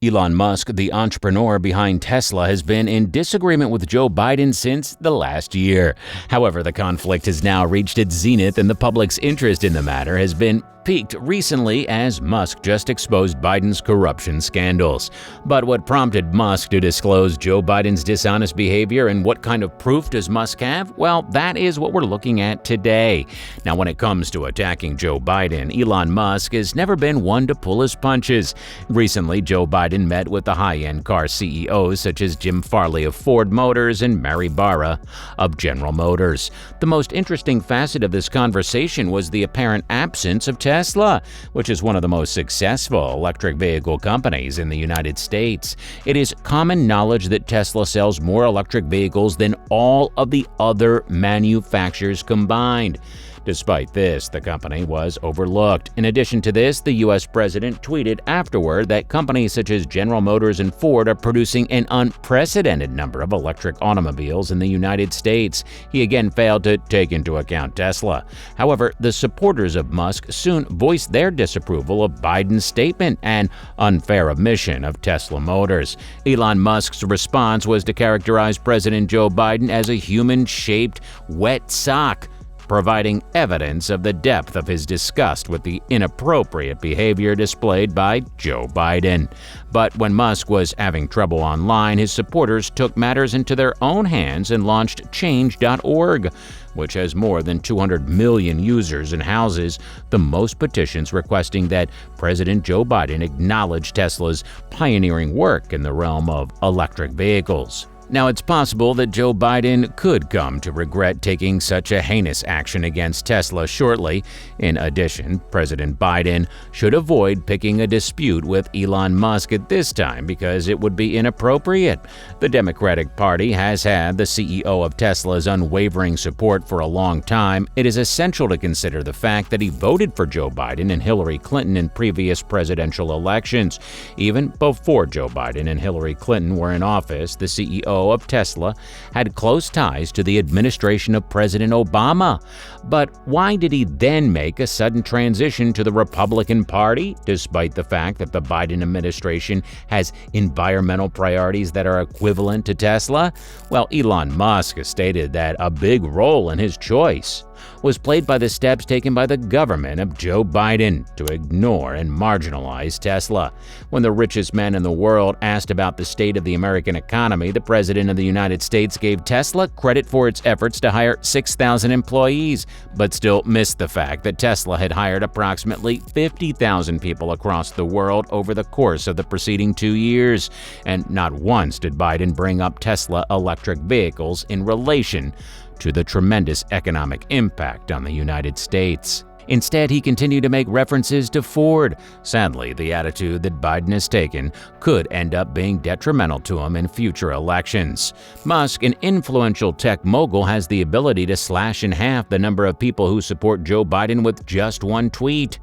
Elon Musk, the entrepreneur behind Tesla, has been in disagreement with Joe Biden since the last year. However, the conflict has now reached its zenith, and the public's interest in the matter has been peaked recently as Musk just exposed Biden's corruption scandals. But what prompted Musk to disclose Joe Biden's dishonest behavior and what kind of proof does Musk have? Well, that is what we're looking at today. Now, when it comes to attacking Joe Biden, Elon Musk has never been one to pull his punches. Recently, Joe Biden met with the high-end car CEOs such as Jim Farley of Ford Motors and Mary Barra of General Motors. The most interesting facet of this conversation was the apparent absence of Tesla, which is one of the most successful electric vehicle companies in the United States. It is common knowledge that Tesla sells more electric vehicles than all of the other manufacturers combined. Despite this, the company was overlooked. In addition to this, the U.S. president tweeted afterward that companies such as General Motors and Ford are producing an unprecedented number of electric automobiles in the United States. He again failed to take into account Tesla. However, the supporters of Musk soon voiced their disapproval of Biden's statement and unfair omission of Tesla Motors. Elon Musk's response was to characterize President Joe Biden as a human-shaped wet sock, providing evidence of the depth of his disgust with the inappropriate behavior displayed by Joe Biden. But when Musk was having trouble online, his supporters took matters into their own hands and launched change.org, which has more than 200 million users and houses the most petitions requesting that President Joe Biden acknowledge Tesla's pioneering work in the realm of electric vehicles. Now, it's possible that Joe Biden could come to regret taking such a heinous action against Tesla shortly. In addition, President Biden should avoid picking a dispute with Elon Musk at this time because it would be inappropriate. The Democratic Party has had the CEO of Tesla's unwavering support for a long time. It is essential to consider the fact that he voted for Joe Biden and Hillary Clinton in previous presidential elections. Even before Joe Biden and Hillary Clinton were in office, the CEO of Tesla had close ties to the administration of President Obama. But why did he then make a sudden transition to the Republican Party, despite the fact that the Biden administration has environmental priorities that are equivalent to Tesla? Well, Elon Musk has stated that a big role in his choice was played by the steps taken by the government of Joe Biden to ignore and marginalize Tesla. When the richest man in the world asked about the state of the American economy, the President of the United States gave Tesla credit for its efforts to hire 6,000 employees, but still missed the fact that Tesla had hired approximately 50,000 people across the world over the course of the preceding 2 years. And not once did Biden bring up Tesla electric vehicles in relation to the tremendous economic impact on the United States. Instead, he continued to make references to Ford. Sadly, the attitude that Biden has taken could end up being detrimental to him in future elections. Musk, an influential tech mogul, has the ability to slash in half the number of people who support Joe Biden with just one tweet.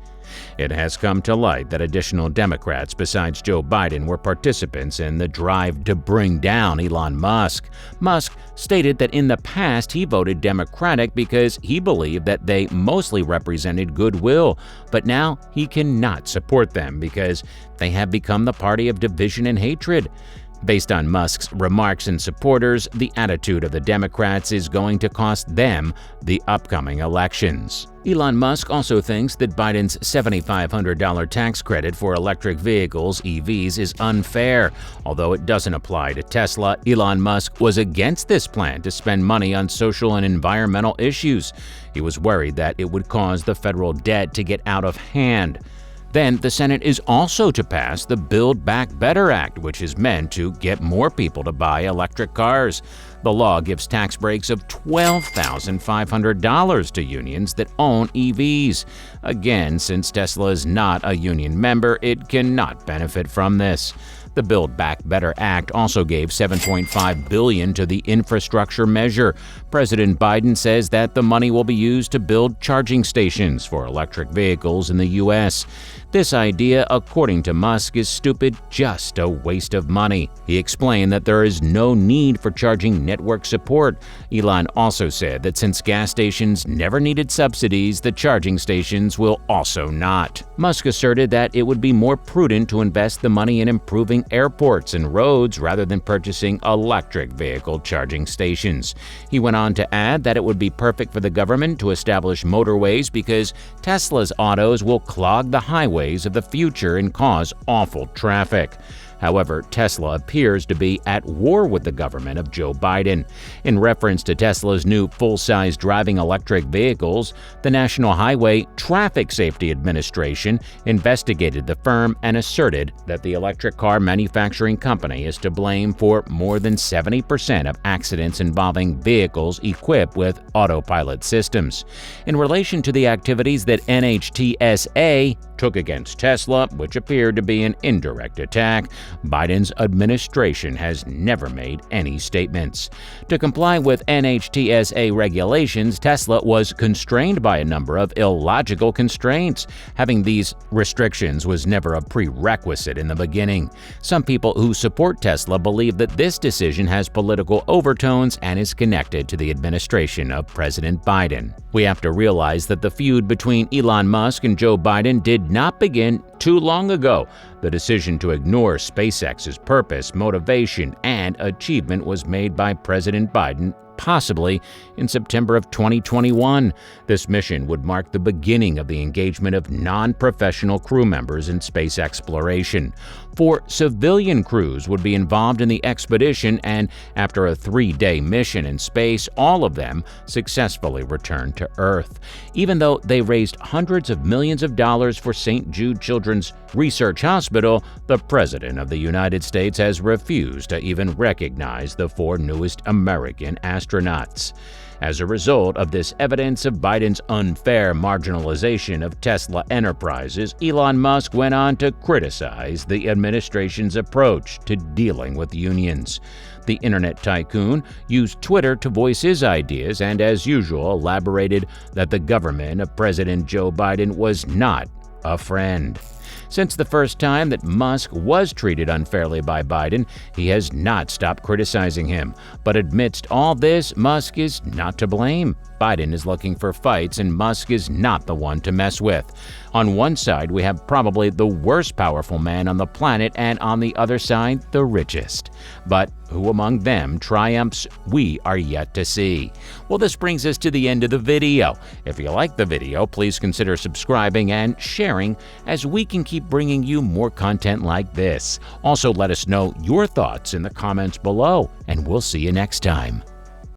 It has come to light that additional Democrats besides Joe Biden were participants in the drive to bring down Elon Musk. Musk stated that in the past he voted Democratic because he believed that they mostly represented goodwill, but now he cannot support them because they have become the party of division and hatred. Based on Musk's remarks and supporters, the attitude of the Democrats is going to cost them the upcoming elections. Elon Musk also thinks that Biden's $7,500 tax credit for electric vehicles, EVs, is unfair. Although it doesn't apply to Tesla, Elon Musk was against this plan to spend money on social and environmental issues. He was worried that it would cause the federal debt to get out of hand. Then, the Senate is also to pass the Build Back Better Act, which is meant to get more people to buy electric cars. The law gives tax breaks of $12,500 to unions that own EVs. Again, since Tesla is not a union member, it cannot benefit from this. The Build Back Better Act also gave $7.5 billion to the infrastructure measure. President Biden says that the money will be used to build charging stations for electric vehicles in the U.S. This idea, according to Musk, is stupid, just a waste of money. He explained that there is no need for charging network support. Elon also said that since gas stations never needed subsidies, the charging stations will also not. Musk asserted that it would be more prudent to invest the money in improving airports and roads rather than purchasing electric vehicle charging stations. He went on to add that it would be perfect for the government to establish motorways because Tesla's autos will clog the highways of the future and cause awful traffic. However, Tesla appears to be at war with the government of Joe Biden. In reference to Tesla's new full-size driving electric vehicles, the National Highway Traffic Safety Administration investigated the firm and asserted that the electric car manufacturing company is to blame for more than 70% of accidents involving vehicles equipped with autopilot systems. In relation to the activities that NHTSA took against Tesla, which appeared to be an indirect attack, Biden's administration has never made any statements. To comply with NHTSA regulations, Tesla was constrained by a number of illogical constraints. Having these restrictions was never a prerequisite in the beginning. Some people who support Tesla believe that this decision has political overtones and is connected to the administration of President Biden. We have to realize that the feud between Elon Musk and Joe Biden did not begin too long ago. The decision to ignore SpaceX's purpose, motivation, and achievement was made by President Biden possibly in September of 2021. This mission would mark the beginning of the engagement of non-professional crew members in space exploration. 4 civilian crews would be involved in the expedition, and after a 3-day mission in space, all of them successfully returned to Earth. Even though they raised hundreds of millions of dollars for St. Jude Children's Research Hospital, the President of the United States has refused to even recognize the 4 newest American astronauts. As a result of this evidence of Biden's unfair marginalization of Tesla enterprises, Elon Musk went on to criticize the administration's approach to dealing with unions. The internet tycoon used Twitter to voice his ideas and, as usual, elaborated that the government of President Joe Biden was not a friend. Since the first time that Musk was treated unfairly by Biden, he has not stopped criticizing him. But amidst all this, Musk is not to blame. Biden is looking for fights, and Musk is not the one to mess with. On one side, we have probably the worst powerful man on the planet, and on the other side, the richest. But who among them triumphs, we are yet to see. Well, this brings us to the end of the video. If you like the video, please consider subscribing and sharing, as we can keep bringing you more content like this. Also, let us know your thoughts in the comments below, and we'll see you next time.